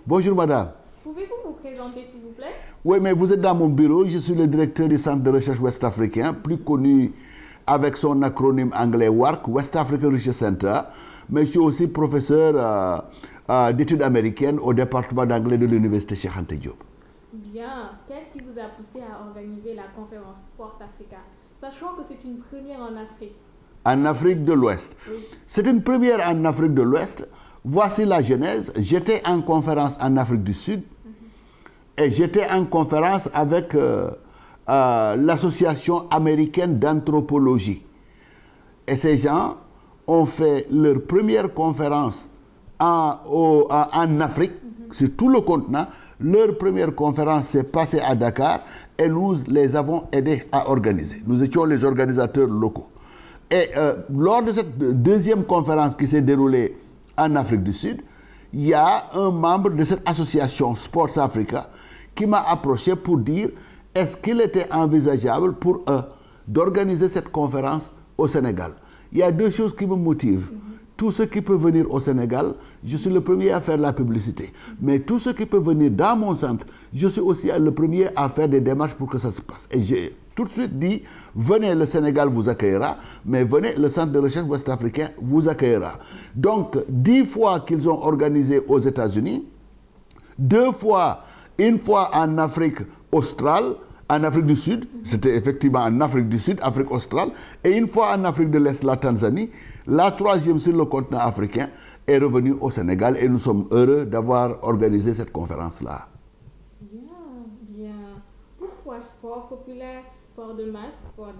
Bonjour madame. Pouvez-vous vous présenter s'il vous plaît? Oui, mais vous êtes dans mon bureau. Je suis le directeur du Centre de recherche ouest-africain, plus connu avec son acronyme anglais WARC, West African Research Center. Mais je suis aussi professeur d'études américaines au département d'anglais de l'Université Cheikh Anta Diop. Bien. Qu'est-ce qui vous a poussé à organiser la conférence Sport Africa, sachant que c'est une première en Afrique? En Afrique de l'Ouest. Oui. C'est une première en Afrique de l'Ouest. Voici la genèse. J'étais en conférence en Afrique du Sud et j'étais en conférence avec l'Association américaine d'anthropologie. Et ces gens ont fait leur première conférence en Afrique, sur tout le continent. Leur première conférence s'est passée à Dakar et nous les avons aidés à organiser. Nous étions les organisateurs locaux. Et lors de cette deuxième conférence qui s'est déroulée en Afrique du Sud, il y a un membre de cette association Sports Africa qui m'a approché pour dire est-ce qu'il était envisageable pour eux d'organiser cette conférence au Sénégal. Il y a deux choses qui me motivent. Tout ce qui peut venir au Sénégal, je suis le premier à faire la publicité. Mais tout ce qui peut venir dans mon centre, je suis aussi le premier à faire des démarches pour que ça se passe. Et j'ai tout de suite dit, venez, le Sénégal vous accueillera, mais venez, le Centre de recherche ouest-africain vous accueillera. Donc, 10 fois qu'ils ont organisé aux États-Unis, 2 fois, une fois en Afrique australe, en Afrique du Sud, c'était effectivement en Afrique du Sud, Afrique australe, et une fois en Afrique de l'Est, la Tanzanie. La troisième sur le continent africain est revenue au Sénégal et nous sommes heureux d'avoir organisé cette conférence-là. Bien, bien. Pourquoi sport populaire, sport de masse, sport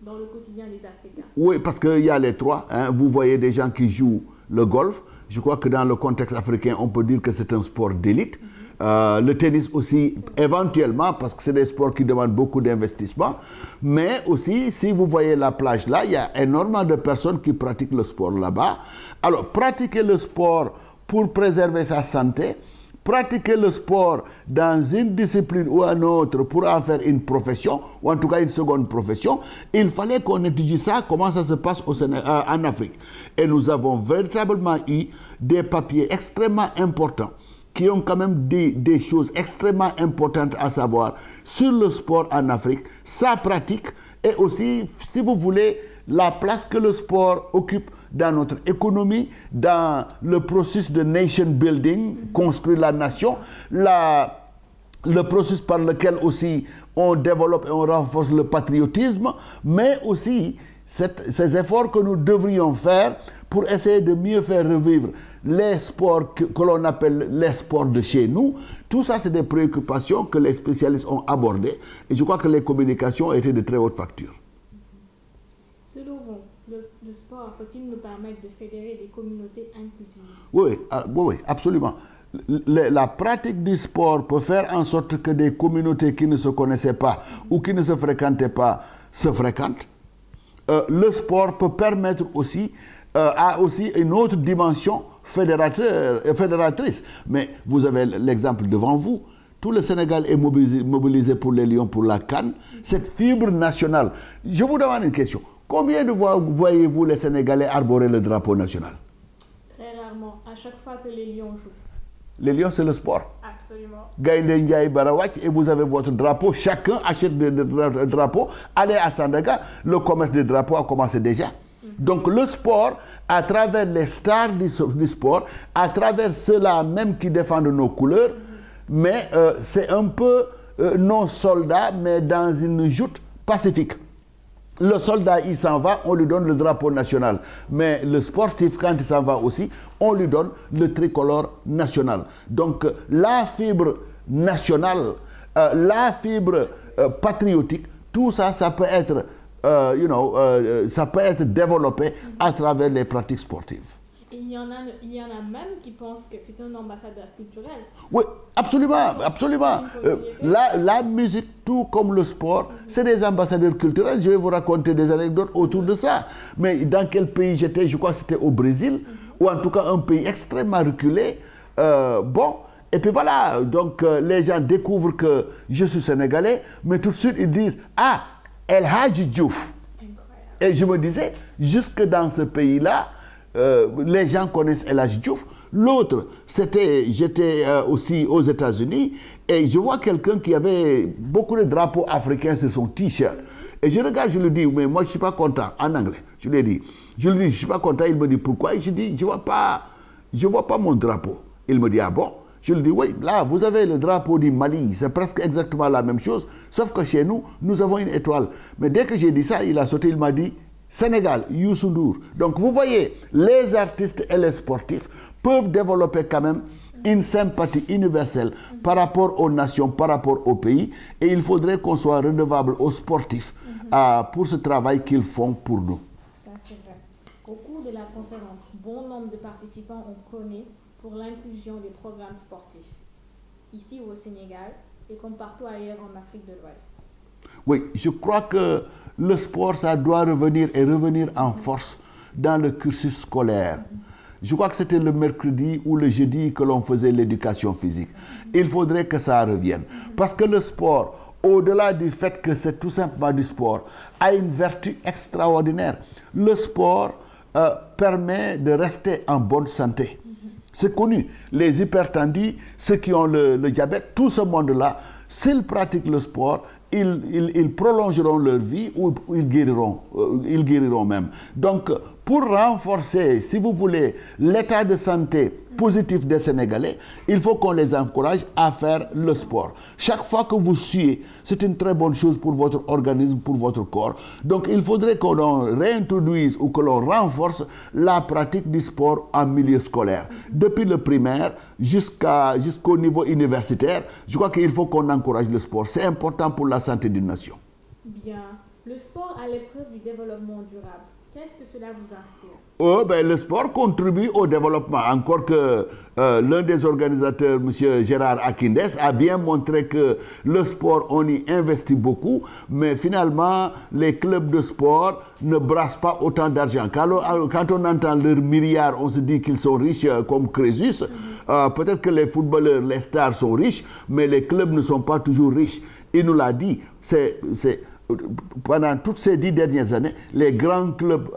dans le quotidien des Africains? Oui, parce qu'il y a les trois. Hein. Vous voyez des gens qui jouent le golf. Je crois que dans le contexte africain, on peut dire que c'est un sport d'élite. Le tennis aussi, éventuellement, parce que c'est des sports qui demandent beaucoup d'investissement. Mais aussi, si vous voyez la plage là, il y a énormément de personnes qui pratiquent le sport là-bas. Alors, pratiquer le sport pour préserver sa santé, pratiquer le sport dans une discipline ou une autre pour en faire une profession, ou en tout cas une seconde profession, il fallait qu'on étudie ça, comment ça se passe en Afrique. Et nous avons véritablement eu des papiers extrêmement importants qui ont quand même des choses extrêmement importantes à savoir sur le sport en Afrique, sa pratique et aussi, si vous voulez, la place que le sport occupe dans notre économie, dans le processus de nation building, construire la nation, le processus par lequel aussi on développe et on renforce le patriotisme, mais aussi ces efforts que nous devrions faire pour essayer de mieux faire revivre les sports que l'on appelle les sports de chez nous. Tout ça, c'est des préoccupations que les spécialistes ont abordées et je crois que les communications ont été de très haute facture. Selon vous, le sport peut-il nous permettre de fédérer des communautés inclusives? Oui, absolument. La pratique du sport peut faire en sorte que des communautés qui ne se connaissaient pas ou qui ne se fréquentaient pas se fréquentent. Le sport peut permettre aussi, a aussi une autre dimension fédératrice. Mais vous avez l'exemple devant vous. Tout le Sénégal est mobilisé pour les Lions, pour la CAN. Cette fibre nationale. Je vous demande une question. Combien de fois voyez-vous les Sénégalais arborer le drapeau national? Très rarement, à chaque fois que les Lions jouent. Les Lions, c'est le sport. Absolument. Gaïndé Ndiaye Barawach, et vous avez votre drapeau. Chacun achète des drapeaux. Allez à Sandaga, le commerce des drapeaux a commencé déjà. Donc le sport, à travers les stars du sport, à travers ceux-là même qui défendent nos couleurs, mais c'est un peu nos soldats, mais dans une joute pacifique. Le soldat, il s'en va, on lui donne le drapeau national. Mais le sportif, quand il s'en va aussi, on lui donne le tricolore national. Donc, la fibre nationale, la fibre patriotique, tout ça, ça peut être, ça peut être développé à travers les pratiques sportives. Et il y en a même qui pensent que c'est un ambassadeur culturel. Oui, absolument, absolument. La musique, tout comme le sport, c'est des ambassadeurs culturels. Je vais vous raconter des anecdotes autour de ça. Mais dans quel pays j'étais? Je crois que c'était au Brésil, ou en tout cas un pays extrêmement reculé. Et puis voilà, donc les gens découvrent que je suis sénégalais, mais tout de suite ils disent « Ah, El Hadji Diouf ». Et je me disais, jusque dans ce pays-là, les gens connaissent El Hadji Diouf. L'autre, j'étais aussi aux États-Unis et je vois quelqu'un qui avait beaucoup de drapeaux africains sur son t-shirt. Et je regarde, je lui dis, mais moi je ne suis pas content, en anglais. Je lui ai dit, je ne suis pas content. Il me dit, pourquoi? Et je dis, je ne vois pas mon drapeau. Il me dit, ah bon? Je lui dis, oui, là, vous avez le drapeau du Mali, c'est presque exactement la même chose, sauf que chez nous, nous avons une étoile. Mais dès que j'ai dit ça, il a sauté, il m'a dit, Sénégal, Youssou Ndour. Donc vous voyez, les artistes et les sportifs peuvent développer quand même une sympathie universelle par rapport aux nations, par rapport au pays, et il faudrait qu'on soit redevable aux sportifs pour ce travail qu'ils font pour nous. Ça, c'est vrai. Au cours de la conférence, bon nombre de participants ont prôné pour l'inclusion des programmes sportifs, ici au Sénégal et comme partout ailleurs en Afrique de l'Ouest. Oui, je crois que le sport, ça doit revenir et revenir en force dans le cursus scolaire. Je crois que c'était le mercredi ou le jeudi que l'on faisait l'éducation physique. Il faudrait que ça revienne. Parce que le sport, au-delà du fait que c'est tout simplement du sport, a une vertu extraordinaire. Le sport permet de rester en bonne santé. C'est connu. Les hypertendus, ceux qui ont le diabète, tout ce monde-là, s'ils pratiquent le sport, ils prolongeront leur vie ou ils guériront même. Donc, pour renforcer, si vous voulez, l'état de santé positif des Sénégalais, il faut qu'on les encourage à faire le sport. Chaque fois que vous suez, c'est une très bonne chose pour votre organisme, pour votre corps. Donc, il faudrait que l'on réintroduise ou que l'on renforce la pratique du sport en milieu scolaire. Depuis le primaire jusqu'au niveau universitaire, je crois qu'il faut qu'on encourage le sport. C'est important pour la santé d'une nation. Bien. Le sport à l'épreuve du développement durable. Qu'est-ce que cela vous inspire? Le sport contribue au développement. Encore que l'un des organisateurs, M. Gérard Akindes, a bien montré que le sport, on y investit beaucoup, mais finalement, les clubs de sport ne brassent pas autant d'argent. Quand on entend leurs milliards, on se dit qu'ils sont riches comme Crésus. Peut-être que les footballeurs, les stars sont riches, mais les clubs ne sont pas toujours riches. Il nous l'a dit, pendant toutes ces 10 dernières années, les grands clubs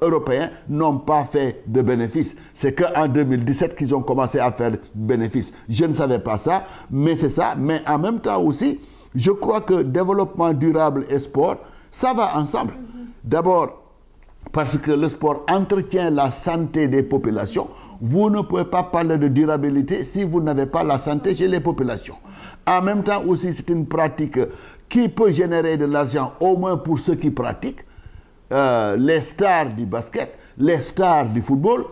européens n'ont pas fait de bénéfices. C'est qu'en 2017 qu'ils ont commencé à faire des bénéfices. Je ne savais pas ça, mais c'est ça. Mais en même temps aussi, je crois que développement durable et sport, ça va ensemble. D'abord, parce que le sport entretient la santé des populations. Vous ne pouvez pas parler de durabilité si vous n'avez pas la santé chez les populations. En même temps aussi, c'est une pratique qui peut générer de l'argent, au moins pour ceux qui pratiquent. Les stars du basket, les stars du football,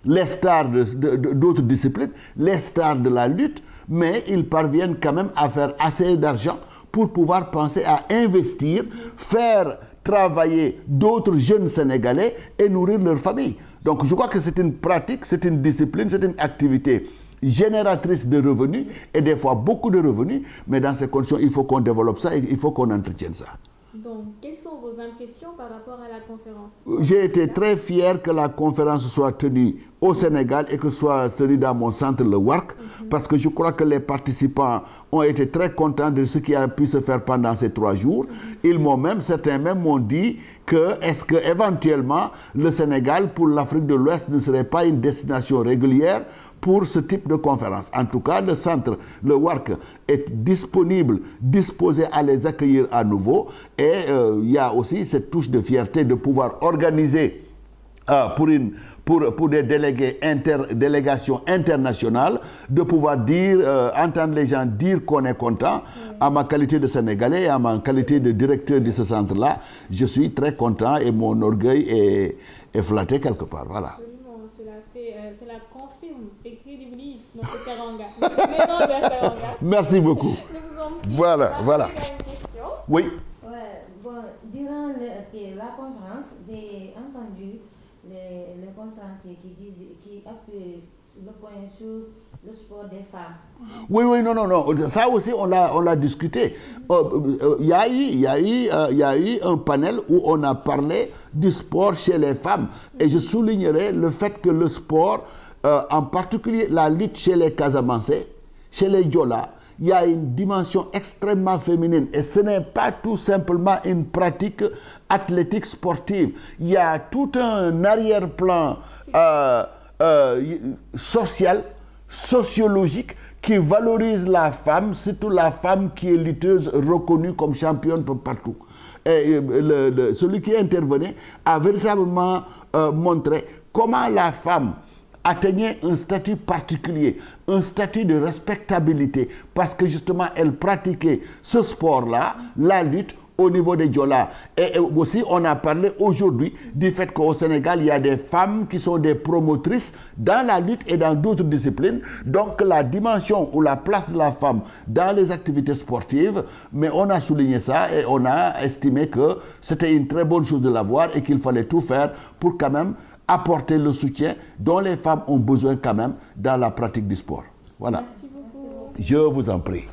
les stars d'autres disciplines, les stars de la lutte, mais ils parviennent quand même à faire assez d'argent pour pouvoir penser à investir, faire travailler d'autres jeunes Sénégalais et nourrir leur famille. Donc je crois que c'est une pratique, c'est une discipline, c'est une activité génératrice de revenus et des fois beaucoup de revenus, mais dans ces conditions, il faut qu'on développe ça et il faut qu'on entretienne ça. Donc, quelles sont vos impressions par rapport à la conférence? J'ai été très fier que la conférence soit tenue au Sénégal et que soit tenue dans mon centre, le WARC, parce que je crois que les participants ont été très contents de ce qui a pu se faire pendant ces 3 jours. Certains même m'ont dit que est-ce que éventuellement le Sénégal pour l'Afrique de l'Ouest ne serait pas une destination régulière pour ce type de conférence. En tout cas, le centre, le WARC, est disponible, disposé à les accueillir à nouveau. Et il y a aussi cette touche de fierté de pouvoir organiser pour des délégations internationales, de pouvoir entendre les gens dire qu'on est content. À ma qualité de Sénégalais, à ma qualité de directeur de ce centre-là, je suis très content et mon orgueil est flatté quelque part. Voilà. Cela confirme et crédibilise notre Teranga. Merci beaucoup. Voilà. Oui. Bon, durant la conférence, j'ai entendu les conférenciers qui appuient le point sur le sport des femmes. Oui, non. Ça aussi, on l'a discuté. Il y a eu un panel où on a parlé du sport chez les femmes. Et je soulignerai le fait que le sport, en particulier la lutte chez les Casamançais, chez les Diola, il y a une dimension extrêmement féminine. Et ce n'est pas tout simplement une pratique athlétique sportive. Il y a tout un arrière-plan social, sociologique, qui valorise la femme, surtout la femme qui est lutteuse reconnue comme championne partout. Et celui qui intervenait a véritablement montré comment la femme atteignait un statut particulier, un statut de respectabilité, parce que justement elle pratiquait ce sport-là, la lutte, au niveau des Diola. Et aussi, on a parlé aujourd'hui du fait qu'au Sénégal, il y a des femmes qui sont des promotrices dans la lutte et dans d'autres disciplines. Donc, la dimension ou la place de la femme dans les activités sportives, mais on a souligné ça et on a estimé que c'était une très bonne chose de l'avoir et qu'il fallait tout faire pour quand même apporter le soutien dont les femmes ont besoin quand même dans la pratique du sport. Voilà. Merci beaucoup. Je vous en prie.